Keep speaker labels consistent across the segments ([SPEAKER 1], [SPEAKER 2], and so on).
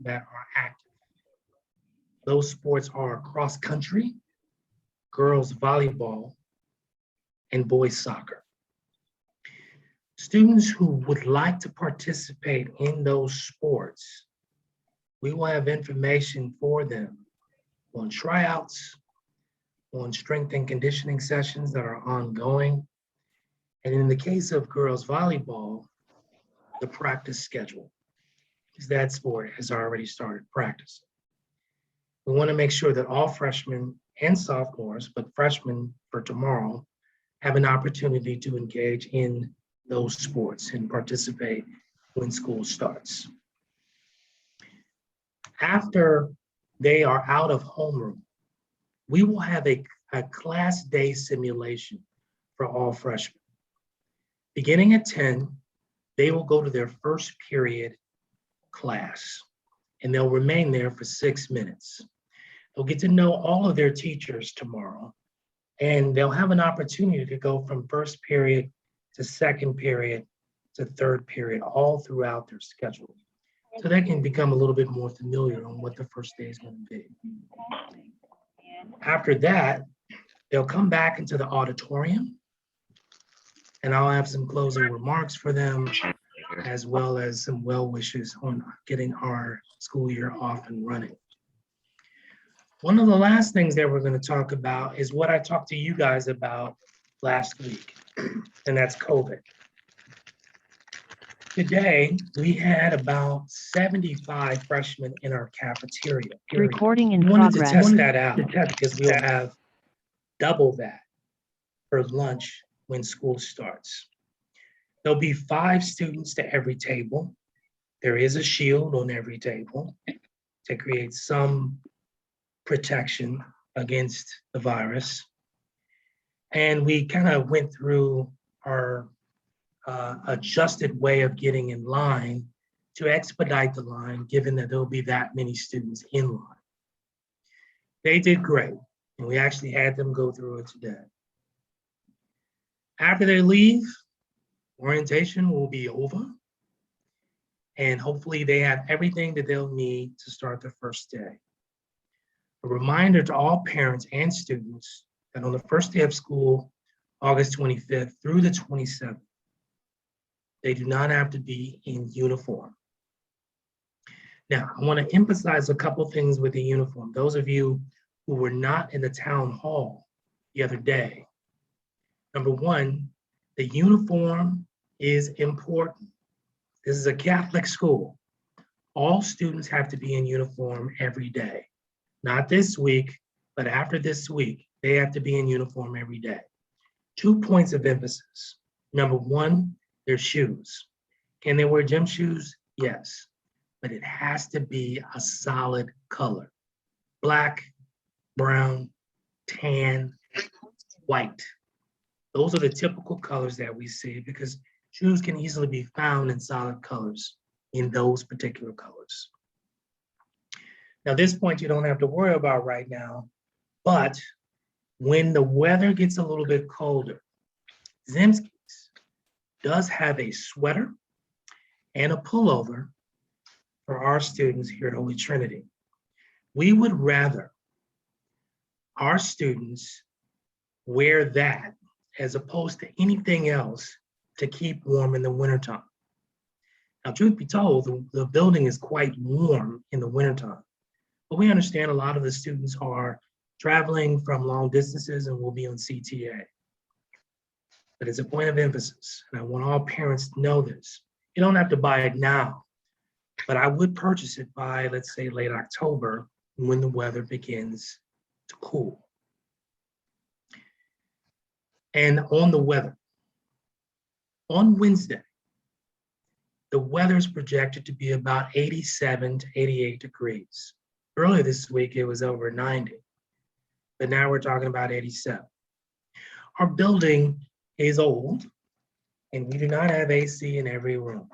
[SPEAKER 1] that are active. Those sports are cross country, girls volleyball, and boys soccer. Students who would like to participate in those sports, we will have information for them on tryouts, on strength and conditioning sessions that are ongoing. And in the case of girls volleyball, the practice schedule, because that sport has already started practice. We want to make sure that all freshmen and sophomores, but freshmen for tomorrow, have an opportunity to engage in those sports and participate when school starts. After they are out of homeroom, we will have a class day simulation for all freshmen. Beginning at 10, they will go to their first period class, and they'll remain there for 6 minutes. They'll get to know all of their teachers tomorrow, and they'll have an opportunity to go from first period to second period to third period all throughout their schedule. So they can become a little bit more familiar on what the first day is going to be. After that, they'll come back into the auditorium, and I'll have some closing remarks for them, as well as some well wishes on getting our school year off and running. One of the last things that we're going to talk about is what I talked to you guys about last week, and that's COVID. Today, we had about 75 freshmen in our cafeteria.
[SPEAKER 2] Recording in
[SPEAKER 1] We wanted to
[SPEAKER 2] progress.
[SPEAKER 1] test that out because we'll have double that for lunch when school starts. There'll be 5 students to every table. There is a shield on every table to create some protection against the virus. And we kind of went through our adjusted way of getting in line to expedite the line, given that there'll be that many students in line. They did great, and we actually had them go through it today. After they leave, orientation will be over, and hopefully they have everything that they'll need to start their first day. A reminder to all parents and students that on the first day of school, August 25th through the 27th, they do not have to be in uniform. Now, I want to emphasize a couple things with the uniform. Those of you who were not in the town hall the other day, number one, the uniform is important. This is a Catholic school. All students have to be in uniform every day. Not this week, but after this week, they have to be in uniform every day. 2 points of emphasis. Number one, their shoes. Can they wear gym shoes? Yes, but it has to be a solid color. Black, brown, tan, white. Those are the typical colors that we see because shoes can easily be found in solid colors in those particular colors. Now, this point you don't have to worry about right now, but when the weather gets a little bit colder, Zemski's does have a sweater and a pullover for our students here at Holy Trinity. We would rather our students wear that as opposed to anything else to keep warm in the wintertime. Now, truth be told, the building is quite warm in the wintertime, but we understand a lot of the students are traveling from long distances and will be on CTA. But it's a point of emphasis, and I want all parents to know this. You don't have to buy it now, but I would purchase it by, let's say, late October when the weather begins to cool. And on the weather, on Wednesday, the weather is projected to be about 87 to 88 degrees. Earlier this week, it was over 90, but now we're talking about 87. Our building is old, and we do not have AC in every room.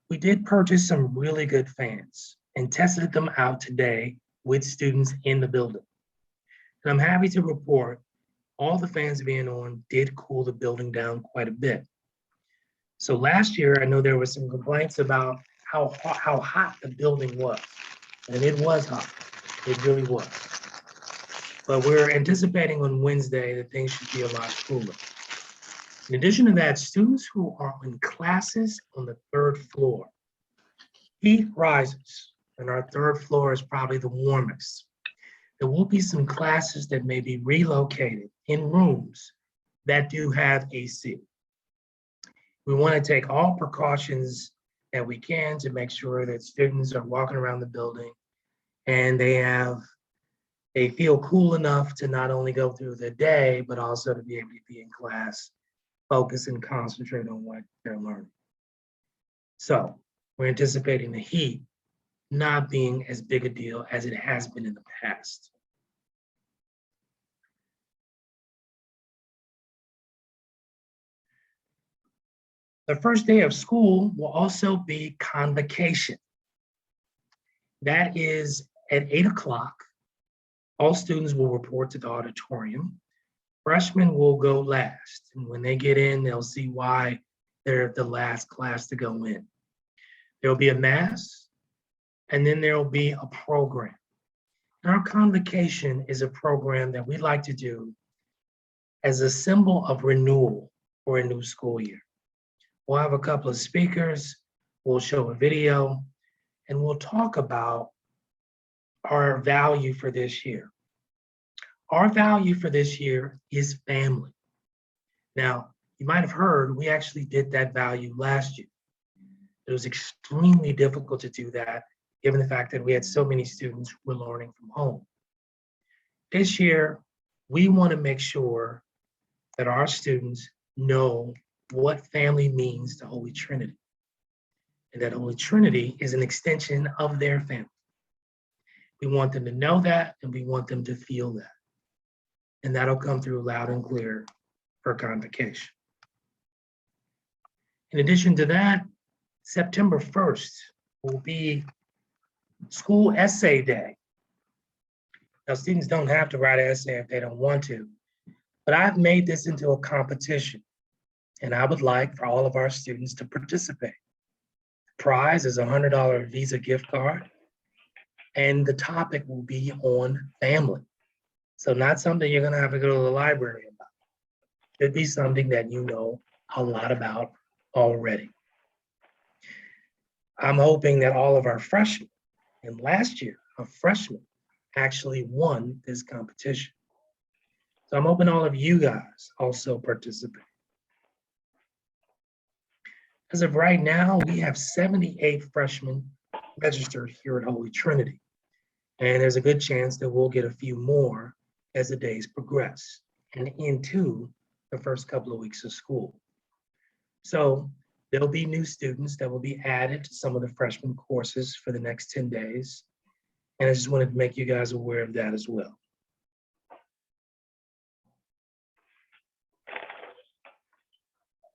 [SPEAKER 1] We did purchase some really good fans and tested them out today with students in the building. And I'm happy to report all the fans being on did cool the building down quite a bit. So last year, I know there were some complaints about how hot the building was. And it was hot. It really was. But we're anticipating on Wednesday that things should be a lot cooler. In addition to that, students who are in classes on the third floor, heat rises, and our third floor is probably the warmest. There will be some classes that may be relocated in rooms that do have AC. We want to take all precautions that we can to make sure that students are walking around the building and they feel cool enough to not only go through the day, but also to be able to be in class, focus and concentrate on what they're learning. So we're anticipating the heat not being as big a deal as it has been in the past. The first day of school will also be Convocation. That is at 8 o'clock. All students will report to the auditorium. Freshmen will go last. And when they get in, they'll see why they're the last class to go in. There'll be a mass, and then there'll be a program. And our Convocation is a program that we like to do as a symbol of renewal for a new school year. We'll have a couple of speakers, we'll show a video, and we'll talk about our value for this year. Our value for this year is family. Now, you might have heard we actually did that value last year. It was extremely difficult to do that, given the fact that we had so many students who were learning from home. This year, we want to make sure that our students know what family means to Holy Trinity, and that Holy Trinity is an extension of their family. We want them to know that, and we want them to feel that. And that'll come through loud and clear for Convocation. In addition to that, September 1st will be School Essay Day. Now, students don't have to write an essay if they don't want to, but I've made this into a competition, and I would like for all of our students to participate. The prize is a $100 Visa gift card, and the topic will be on family. So not something you're gonna have to go to the library about. It'd be something that you know a lot about already. I'm hoping that all of our freshmen, and last year, a freshman actually won this competition. So I'm hoping all of you guys also participate. As of right now, we have 78 freshmen registered here at Holy Trinity. And there's a good chance that we'll get a few more as the days progress and into the first couple of weeks of school. So there'll be new students that will be added to some of the freshman courses for the next 10 days. And I just wanted to make you guys aware of that as well.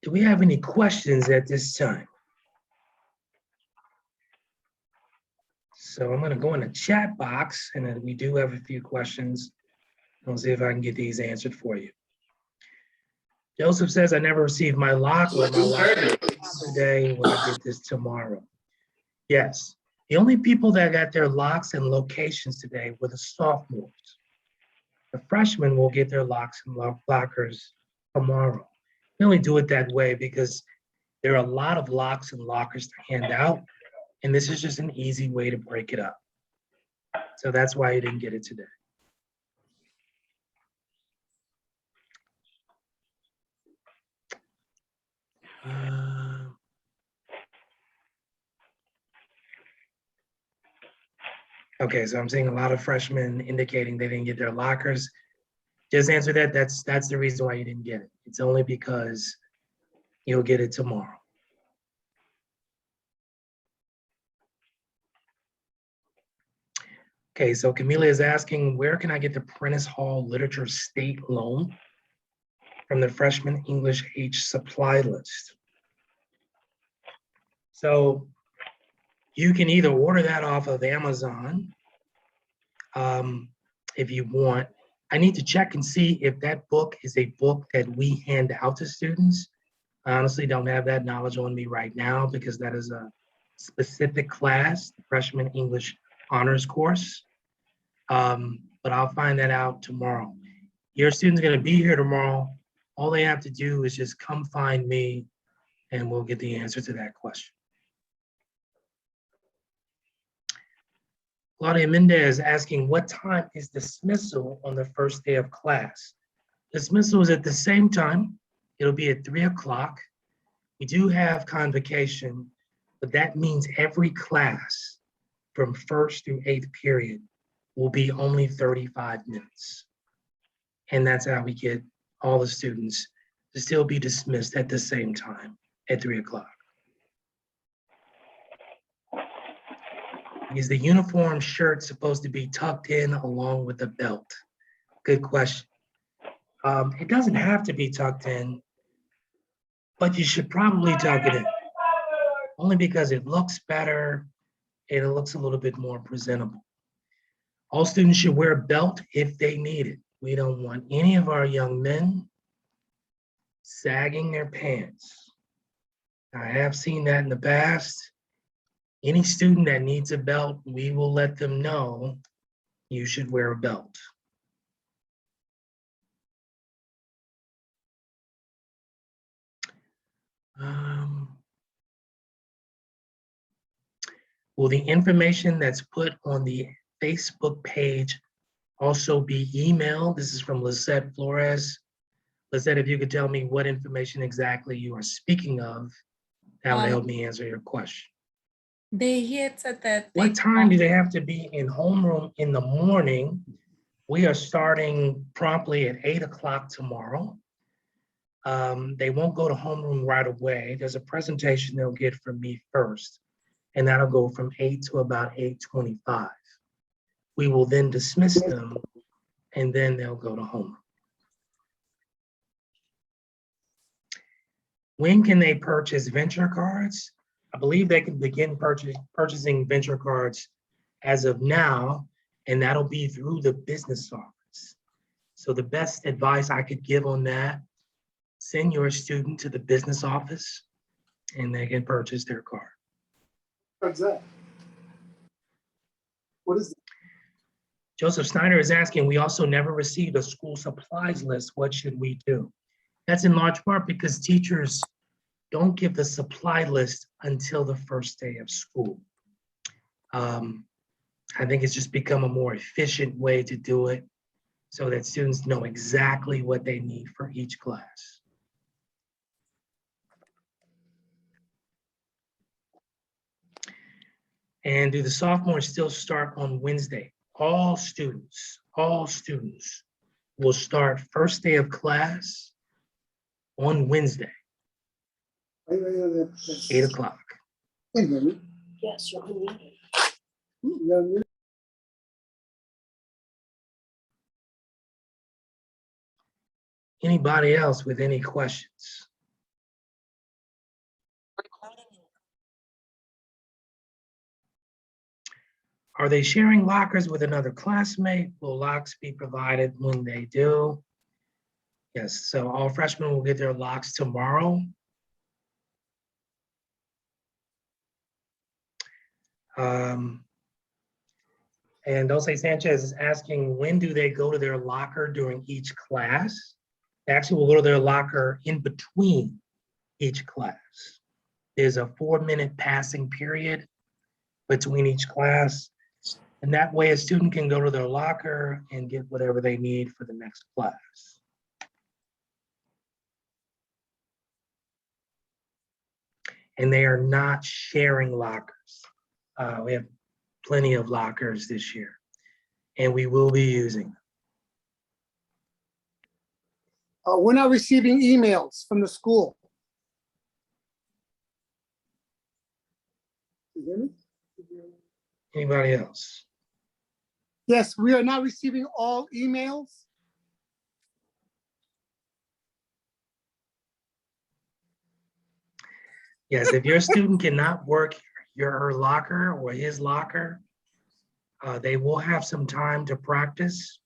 [SPEAKER 1] Do we have any questions at this time? So I'm gonna go in the chat box, and then we do have a few questions. I'll see if I can get these answered for you. Joseph says, I never received my lock or my lock today. Will I get this tomorrow? Yes. The only people that got their locks and locations today were the sophomores. The freshmen will get their locks and lockers tomorrow. We only do it that way because there are a lot of locks and lockers to hand out, and this is just an easy way to break it up. So that's why you didn't get it today. Okay, so I'm seeing a lot of freshmen indicating they didn't get their lockers. Just answer that. That's the reason why you didn't get it. It's only because you'll get it tomorrow. Okay, so Camila is asking, where can I get the Prentice Hall Literature State Loan from the Freshman English H supply list? So you can either order that off of Amazon if you want. I need to check and see if that book is a book that we hand out to students. I honestly don't have that knowledge on me right now because that is specific class, freshman English honors course. But I'll find that out tomorrow. Your student's gonna be here tomorrow. All they have to do is just come find me and we'll get the answer to that question. Claudia Mendez is asking, what time is dismissal on the first day of class? Dismissal is at the same time. It'll be at 3 o'clock. We do have convocation, but that means every class from first through eighth period will be only 35 minutes. And that's how we get all the students to still be dismissed at the same time at 3 o'clock. Is the uniform shirt supposed to be tucked in along with the belt? Good question. It doesn't have to be tucked in, but you should probably tuck it in. Only because it looks better and it looks a little bit more presentable. All students should wear a belt if they need it. We don't want any of our young men sagging their pants. I have seen that in the past. Any student that needs a belt, we will let them know you should wear a belt. Will the information that's put on the Facebook page also be emailed? This is from Lisette Flores. Lisette, if you could tell me what information exactly you are speaking of, that would help me answer your question.
[SPEAKER 2] They had said that.
[SPEAKER 1] What time do they have to be in homeroom in the morning? We are starting promptly at 8 o'clock tomorrow. They won't go to homeroom right away. There's a presentation they'll get from me first, and that'll go from 8 to about 8:25. We will then dismiss them, and then they'll go to homeroom. When can they purchase venture cards? I believe they can begin purchasing venture cards as of now, and that'll be through the business office. So the best advice I could give on that, send your student to the business office and they can purchase their card.
[SPEAKER 3] What's that? What is it?
[SPEAKER 1] Joseph Snyder is asking, we also never received a school supplies list. What should we do? That's in large part because teachers don't give the supply list until the first day of school. I think it's just become a more efficient way to do it so that students know exactly what they need for each class. And do the sophomores still start on Wednesday? All students will start first day of class on Wednesday, 8 o'clock.
[SPEAKER 3] Wait a minute.
[SPEAKER 4] Yes, you're unmuted.
[SPEAKER 3] You're unmuted.
[SPEAKER 1] Anybody else with any questions? Are they sharing lockers with another classmate? Will locks be provided when they do? Yes, so all freshmen will get their locks tomorrow. And Dulce Sanchez is asking, when do they go to their locker during each class? They actually will go to their locker in between each class. There's a 4-minute passing period between each class. And that way a student can go to their locker and get whatever they need for the next class. And they are not sharing lockers. We have plenty of lockers this year, and we will be using them.
[SPEAKER 3] We're not receiving emails from the school. You hear me?
[SPEAKER 1] Anybody else?
[SPEAKER 3] Yes, we are not receiving all emails.
[SPEAKER 1] Yes, if your student cannot work your locker or his locker, they will have some time to practice.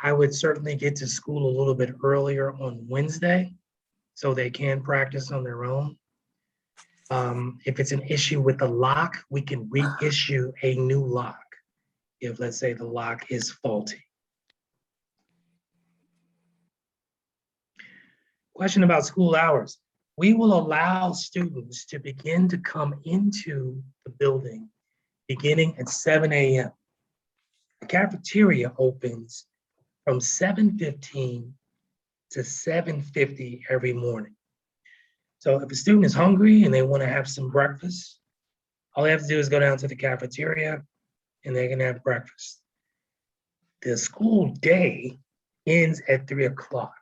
[SPEAKER 1] I would certainly get to school a little bit earlier on Wednesday so they can practice on their own. If it's an issue with the lock, we can reissue a new lock if, let's say, the lock is faulty. Question about school hours. We will allow students to begin to come into the building beginning at 7 a.m. The cafeteria opens from 7:15 to 7:50 every morning. So if a student is hungry and they want to have some breakfast, all they have to do is go down to the cafeteria and they can have breakfast. The school day ends at 3 o'clock.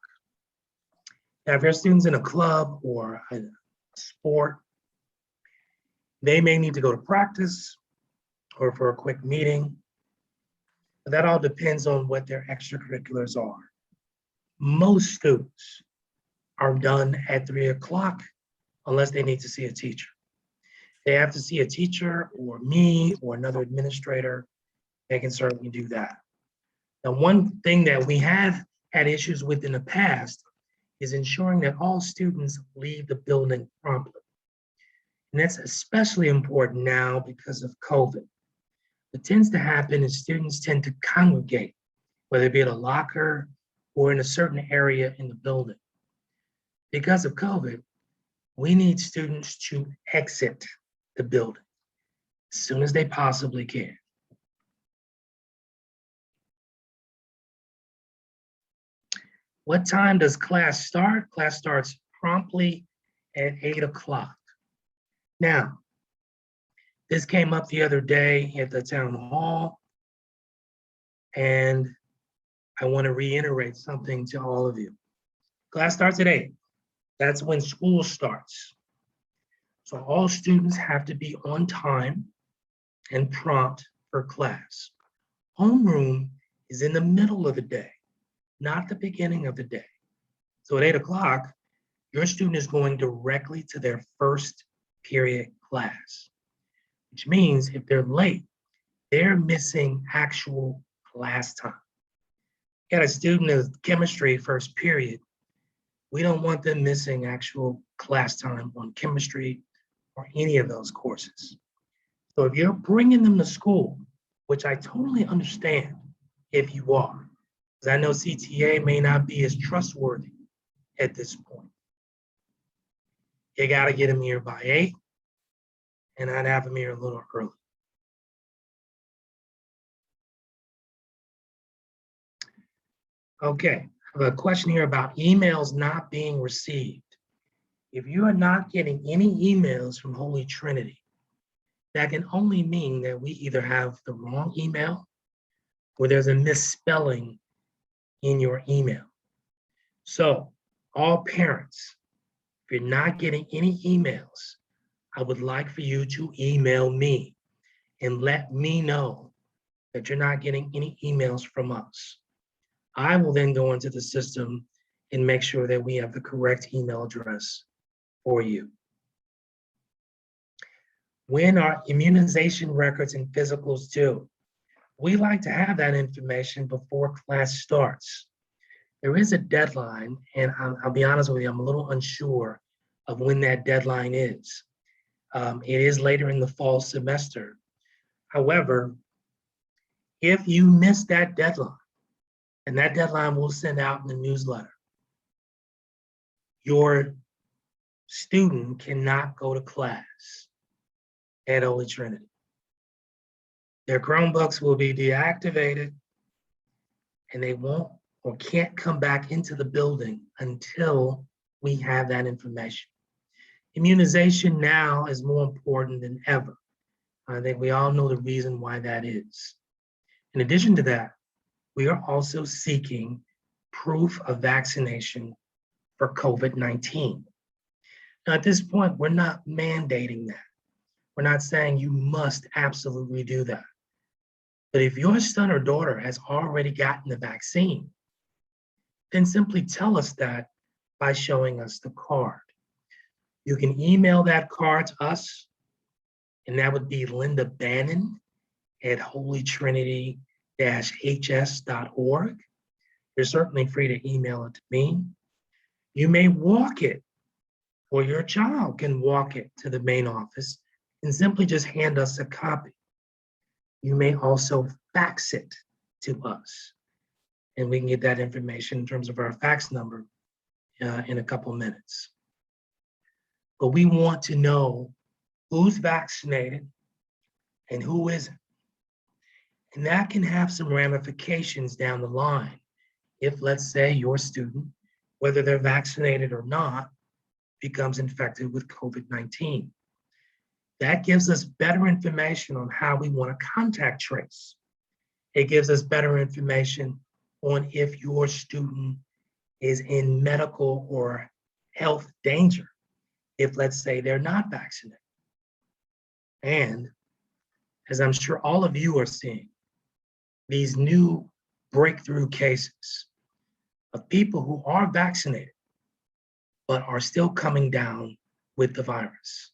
[SPEAKER 1] Now, if your student's in a club or a sport, they may need to go to practice or for a quick meeting. But that all depends on what their extracurriculars are. Most students are done at 3 o'clock unless they need to see a teacher. They have to see a teacher or me or another administrator, they can certainly do that. Now, one thing that we have had issues with in the past is ensuring that all students leave the building promptly. And that's especially important now because of COVID. What tends to happen is students tend to congregate, whether it be at a locker or in a certain area in the building. Because of COVID, we need students to exit the building as soon as they possibly can. What time does class start? Class starts promptly at 8 o'clock. Now, this came up the other day at the town hall, and I want to reiterate something to all of you. Class starts at 8. That's when school starts. So all students have to be on time and prompt for class. Homeroom is in the middle of the day, not the beginning of the day. So at 8 o'clock, your student is going directly to their first period class, which means if they're late, they're missing actual class time. Got a student in chemistry first period, we don't want them missing actual class time on chemistry or any of those courses. So if you're bringing them to school, which I totally understand if you are, because I know CTA may not be as trustworthy at this point. You got to get them here by 8, and I'd have them here a little early. Okay, I have a question here about emails not being received. If you are not getting any emails from Holy Trinity, that can only mean that we either have the wrong email or there's a misspelling in your email. So all parents, if you're not getting any emails, I would like for you to email me and let me know that you're not getting any emails from us. I will then go into the system and make sure that we have the correct email address for you. When are immunization records and physicals due? We like to have that information before class starts. There is a deadline, and I'll be honest with you, I'm a little unsure of when that deadline is. It is later in the fall semester. However, if you miss that deadline, and that deadline will send out in the newsletter, your student cannot go to class at Holy Trinity. Their Chromebooks will be deactivated and they won't or can't come back into the building until we have that information. Immunization now is more important than ever. I think we all know the reason why that is. In addition to that, we are also seeking proof of vaccination for COVID-19. Now, at this point, we're not mandating that. We're not saying you must absolutely do that. But if your son or daughter has already gotten the vaccine, then simply tell us that by showing us the card. You can email that card to us, and that would be Linda Bannon at holytrinity-hs.org. You're certainly free to email it to me. You may walk it or your child can walk it to the main office and simply just hand us a copy. You may also fax it to us, and we can get that information in terms of our fax number in a couple minutes. But we want to know who's vaccinated and who isn't. And that can have some ramifications down the line. If, let's say, your student, whether they're vaccinated or not, becomes infected with COVID-19. That gives us better information on how we want to contact trace. It gives us better information on if your student is in medical or health danger, if, let's say, they're not vaccinated. And as I'm sure all of you are seeing, these new breakthrough cases of people who are vaccinated but are still coming down with the virus.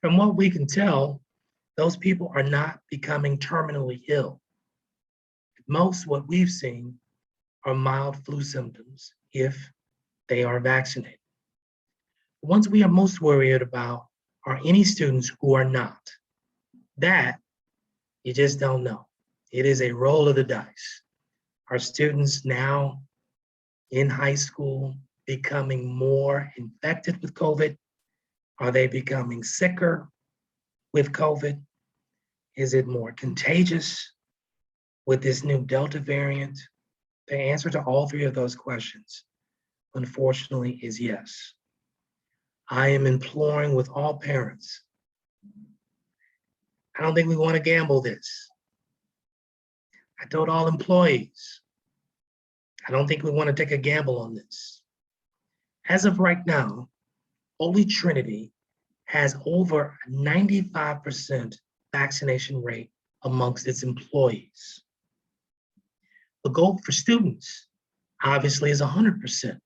[SPEAKER 1] From what we can tell, those people are not becoming terminally ill. Most what we've seen are mild flu symptoms if they are vaccinated. The ones we are most worried about are any students who are not. That, you just don't know. It is a roll of the dice. Are students now in high school becoming more infected with COVID? Are they becoming sicker with COVID? Is it more contagious with this new Delta variant? The answer to all three of those questions, unfortunately, is yes. I am imploring with all parents. I don't think we want to gamble this. I told all employees, I don't think we want to take a gamble on this. As of right now, Holy Trinity has over a 95% vaccination rate amongst its employees. The goal for students, obviously, is 100%.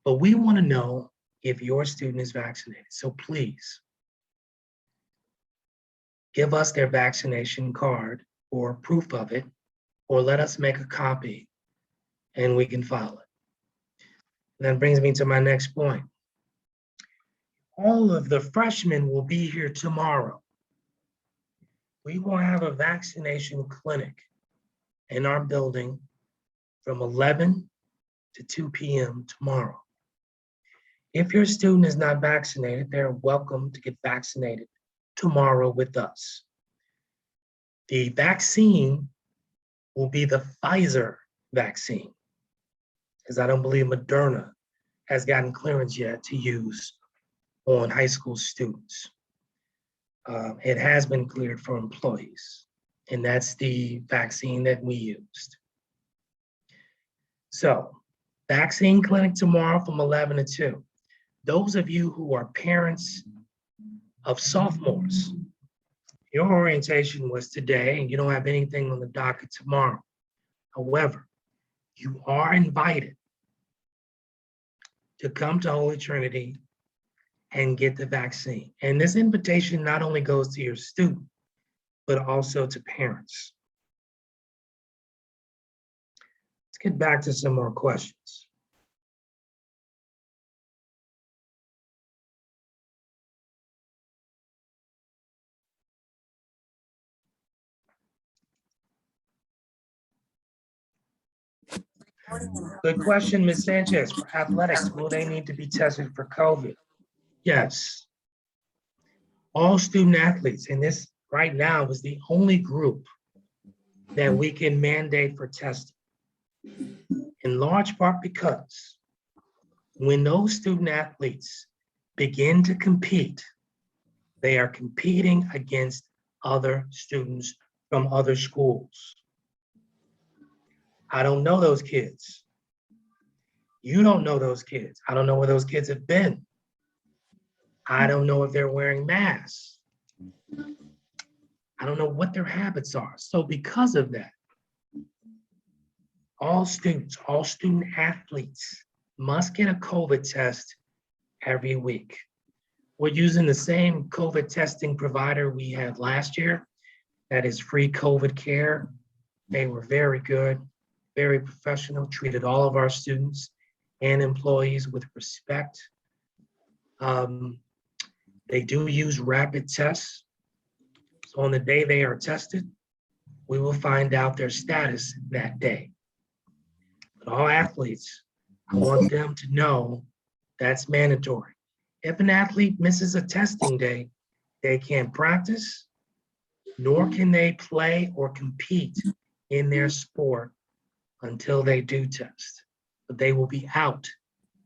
[SPEAKER 1] But we want to know if your student is vaccinated. So please, give us their vaccination card or proof of it, or let us make a copy and we can file it. And that brings me to my next point. All of the freshmen will be here tomorrow. We will have a vaccination clinic in our building from 11 to 2 p.m. tomorrow. If your student is not vaccinated, they're welcome to get vaccinated tomorrow with us. The vaccine will be the Pfizer vaccine, because I don't believe Moderna has gotten clearance yet to use on high school students. It has been cleared for employees, and that's the vaccine that we used. So, vaccine clinic tomorrow from 11 to 2. Those of you who are parents of sophomores, your orientation was today and you don't have anything on the docket tomorrow. However, you are invited to come to Holy Trinity and get the vaccine. And this invitation not only goes to your student, but also to parents. Let's get back to some more questions. Good question, Ms. Sanchez. For athletics, will they need to be tested for COVID? Yes. All student athletes, and this right now is the only group that we can mandate for testing. In large part because when those student athletes begin to compete, they are competing against other students from other schools. I don't know those kids. You don't know those kids. I don't know where those kids have been. I don't know if they're wearing masks. I don't know what their habits are. So because of that, all students, all student athletes must get a COVID test every week. We're using the same COVID testing provider we had last year. That is Free COVID Care. They were very good, very professional, treated all of our students and employees with respect. They do use rapid tests. So on the day they are tested, we will find out their status that day. But all athletes, I want them to know that's mandatory. If an athlete misses a testing day, they can't practice, nor can they play or compete in their sport until they do test. But they will be out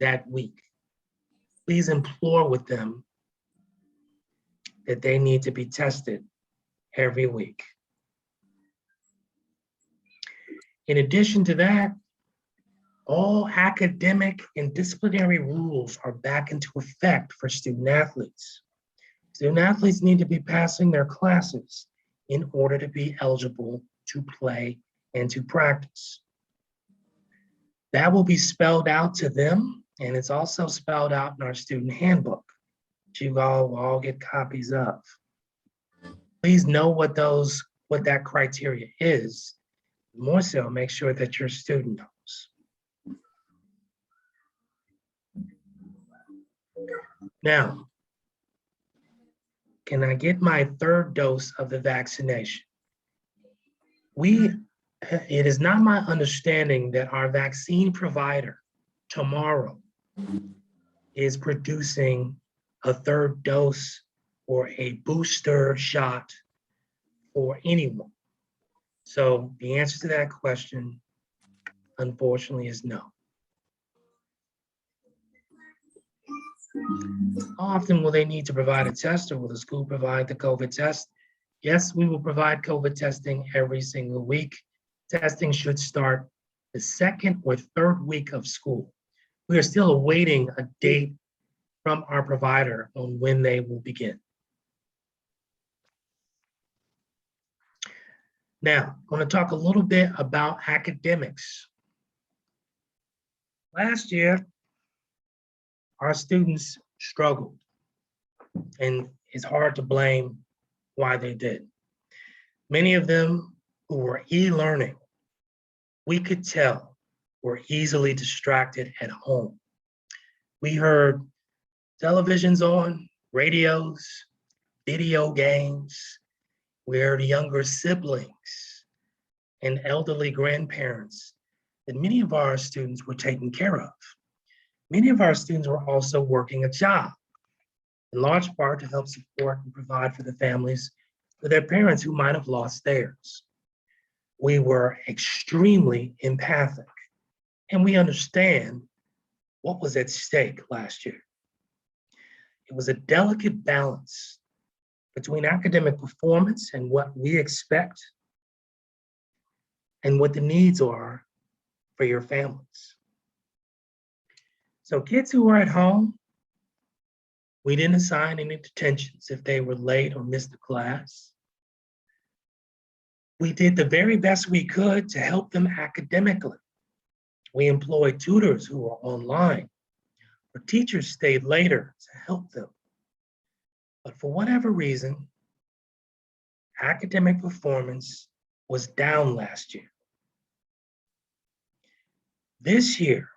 [SPEAKER 1] that week. Please implore with them that they need to be tested every week. In addition to that, all academic and disciplinary rules are back into effect for student athletes. Student athletes need to be passing their classes in order to be eligible to play and to practice. That will be spelled out to them, and it's also spelled out in our student handbook, which you all will all get copies of. Please know what that criteria is. More so, make sure that your student knows. Now, can I get my third dose of the vaccination? It is not my understanding that our vaccine provider tomorrow is producing a third dose or a booster shot for anyone. So the answer to that question, unfortunately, is no. How often will they need to provide a test, or will the school provide the COVID test? Yes, we will provide COVID testing every single week. Testing should start the second or third week of school. We are still awaiting a date from our provider on when they will begin. Now, I want to talk a little bit about academics. Last year, our students struggled, and it's hard to blame why they did. Many of them who were e-learning, we could tell were easily distracted at home. We heard televisions on, radios, video games. We heard younger siblings and elderly grandparents that many of our students were taken care of. Many of our students were also working a job, in large part to help support and provide for the families for their parents who might have lost theirs. We were extremely empathic, and we understand what was at stake last year. It was a delicate balance between academic performance and what we expect and what the needs are for your families. So kids who were at home, we didn't assign any detentions if they were late or missed a class. We did the very best we could to help them academically. We employed tutors who were online, or teachers stayed later to help them. But for whatever reason, academic performance was down last year. This year,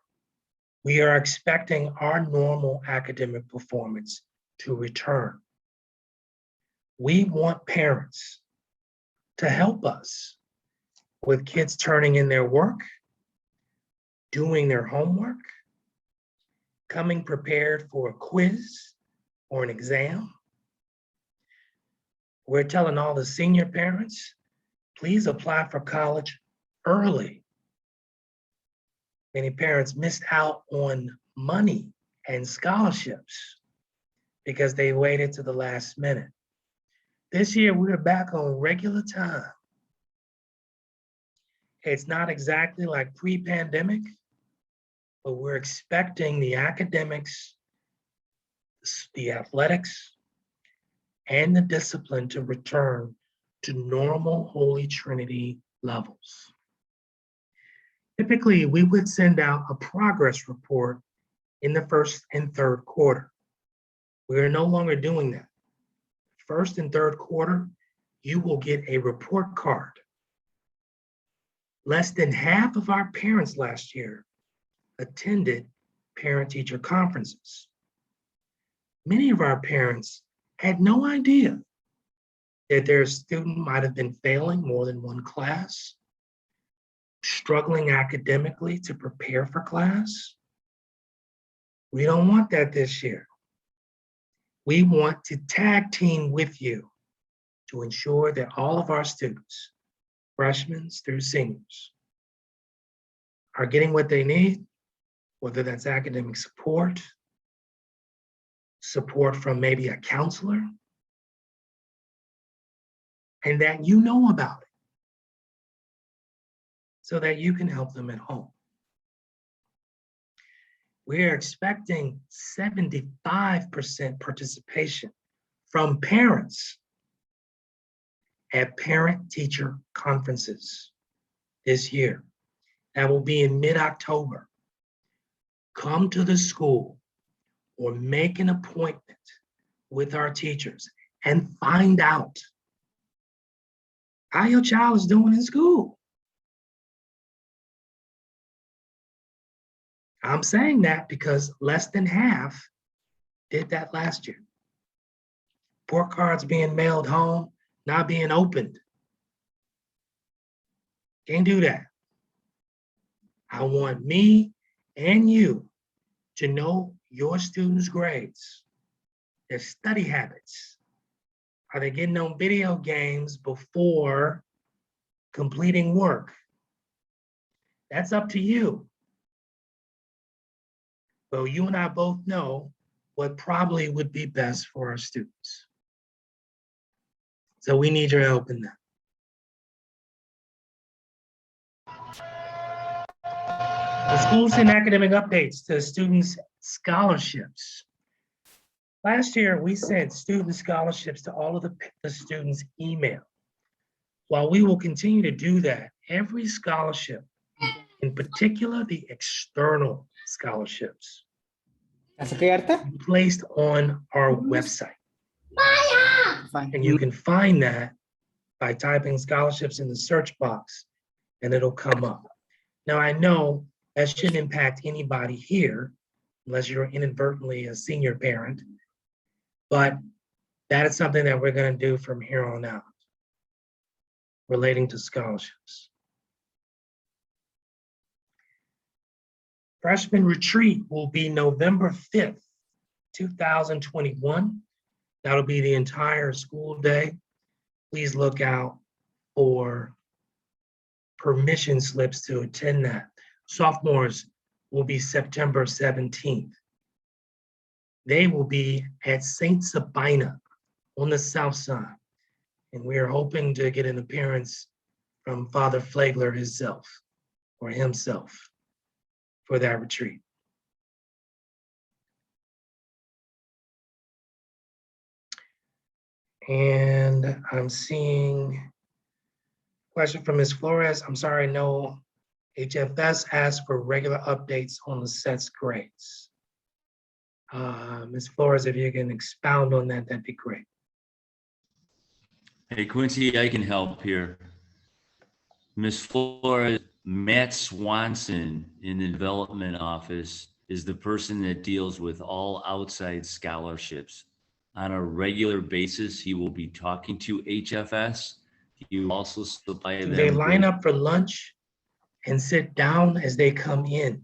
[SPEAKER 1] we are expecting our normal academic performance to return. We want parents to help us with kids turning in their work, doing their homework, coming prepared for a quiz or an exam. We're telling all the senior parents, please apply for college early. Many parents missed out on money and scholarships because they waited to the last minute. This year, we're back on regular time. It's not exactly like pre-pandemic, but we're expecting the academics, the athletics, and the discipline to return to normal Holy Trinity levels. Typically, we would send out a progress report in the first and third quarter. We are no longer doing that. First and third quarter, you will get a report card. Less than half of our parents last year attended parent-teacher conferences. Many of our parents had no idea that their student might have been failing more than one class, struggling academically to prepare for class. We don't want that this year. We want to tag team with you to ensure that all of our students, freshmen through seniors, are getting what they need, whether that's academic support, support from maybe a counselor, and that you know about it so that you can help them at home. We are expecting 75% participation from parents at parent-teacher conferences this year. That will be in mid-October. Come to the school or make an appointment with our teachers and find out how your child is doing in school. I'm saying that because less than half did that last year. Report cards being mailed home, not being opened. Can't do that. I want me and you to know your students' grades, their study habits. Are they getting on video games before completing work? That's up to you. Well, you and I both know what probably would be best for our students. So we need your help in that. The school sent academic updates to students' scholarships. Last year, we sent student scholarships to all of the students' email. While we will continue to do that, every scholarship, in particular the external scholarships, placed on our website. And you can find that by typing scholarships in the search box and it'll come up. Now I know that shouldn't impact anybody here unless you're inadvertently a senior parent, but that is something that we're going to do from here on out relating to scholarships. Freshman retreat will be November 5th, 2021. That'll be the entire school day. Please look out for permission slips to attend that. Sophomores will be September 17th. They will be at St. Sabina on the south side. And we are hoping to get an appearance from Father Flagler himself for that retreat. And I'm seeing a question from Ms. Flores. I'm sorry, no, HFS asked for regular updates on the SETS grades. Ms. Flores, if you can expound on that, that'd be great.
[SPEAKER 4] Hey, Quincy, I can help here. Ms. Flores, Matt Swanson in the development office is the person that deals with all outside scholarships. On a regular basis, he will be talking to HFS. He will also supply them.
[SPEAKER 1] Do they line up for lunch and sit down as they come in?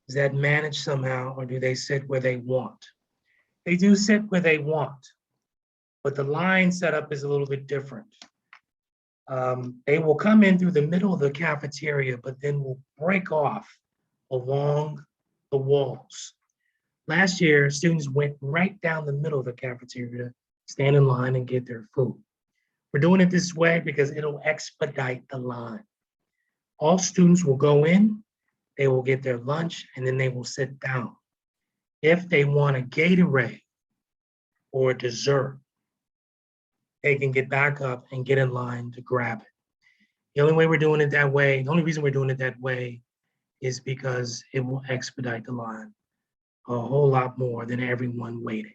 [SPEAKER 1] Is that managed somehow, or do they sit where they want? They do sit where they want, but the line setup is a little bit different. They will come in through the middle of the cafeteria, but then will break off along the walls. Last year, students went right down the middle of the cafeteria, stand in line and get their food. We're doing it this way because it'll expedite the line. All students will go in, they will get their lunch, and then they will sit down. If they want a Gatorade or a dessert, they can get back up and get in line to grab it. The only way we're doing it that way, the only reason we're doing it that way is because it will expedite the line a whole lot more than everyone waiting.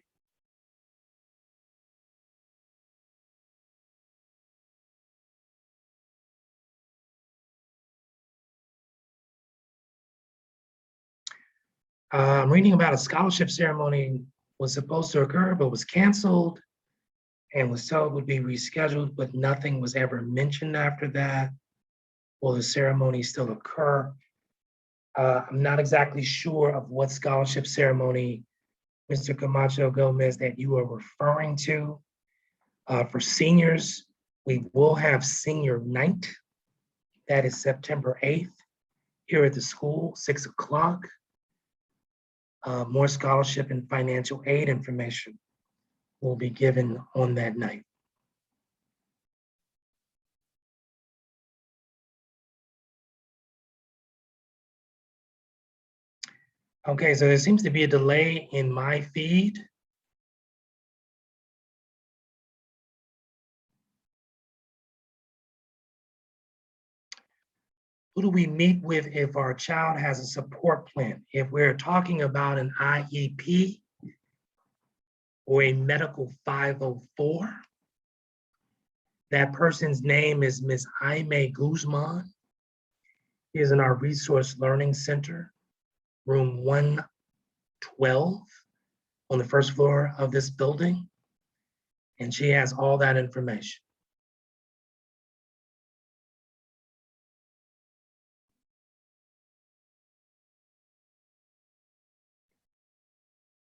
[SPEAKER 1] I'm reading about a scholarship ceremony was supposed to occur but was canceled and was told would be rescheduled, but nothing was ever mentioned after that. Will the ceremony still occur? I'm not exactly sure of what scholarship ceremony, Mr. Camacho Gomez, that you are referring to. For seniors, we will have senior night. That is September 8th here at the school, 6 o'clock. More scholarship and financial aid information will be given on that night. Okay, so there seems to be a delay in my feed. Who do we meet with if our child has a support plan? If we're talking about an IEP or a medical 504, that person's name is Ms. Jaime Guzman. She is in our Resource Learning Center, room 112 on the first floor of this building. And she has all that information.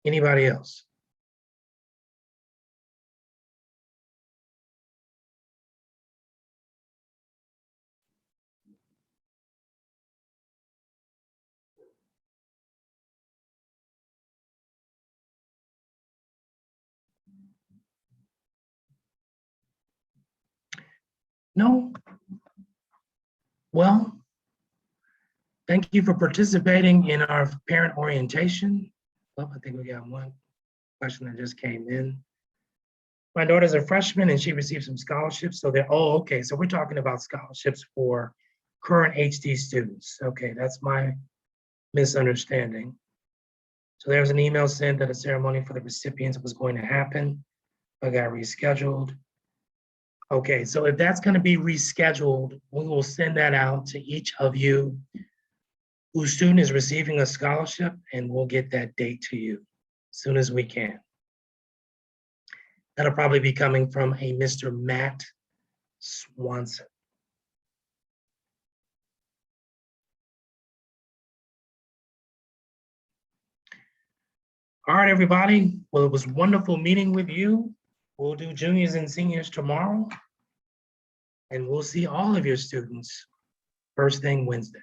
[SPEAKER 1] Anybody else? No? Well, thank you for participating in our parent orientation. Well, I think we got one question that just came in. My daughter's a freshman and she received some scholarships. So okay. So we're talking about scholarships for current HD students. Okay, that's my misunderstanding. So there was an email sent that a ceremony for the recipients was going to happen, but got rescheduled. Okay, so if that's going to be rescheduled, we will send that out to each of you whose student is receiving a scholarship, and we'll get that date to you as soon as we can. That'll probably be coming from a Mr. Matt Swanson. All right, everybody. Well, it was wonderful meeting with you. We'll do juniors and seniors tomorrow, and we'll see all of your students first thing Wednesday.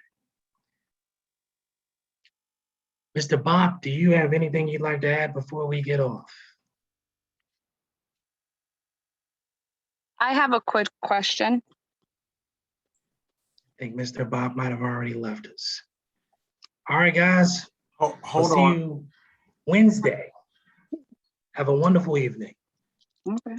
[SPEAKER 1] Mr. Bob, do you have anything you'd like to add before we get off?
[SPEAKER 5] I have a quick question.
[SPEAKER 1] I think Mr. Bob might have already left us. All right, guys.
[SPEAKER 6] Hold
[SPEAKER 1] We'll see
[SPEAKER 6] on.
[SPEAKER 1] you Wednesday. Have a wonderful evening.
[SPEAKER 5] Okay.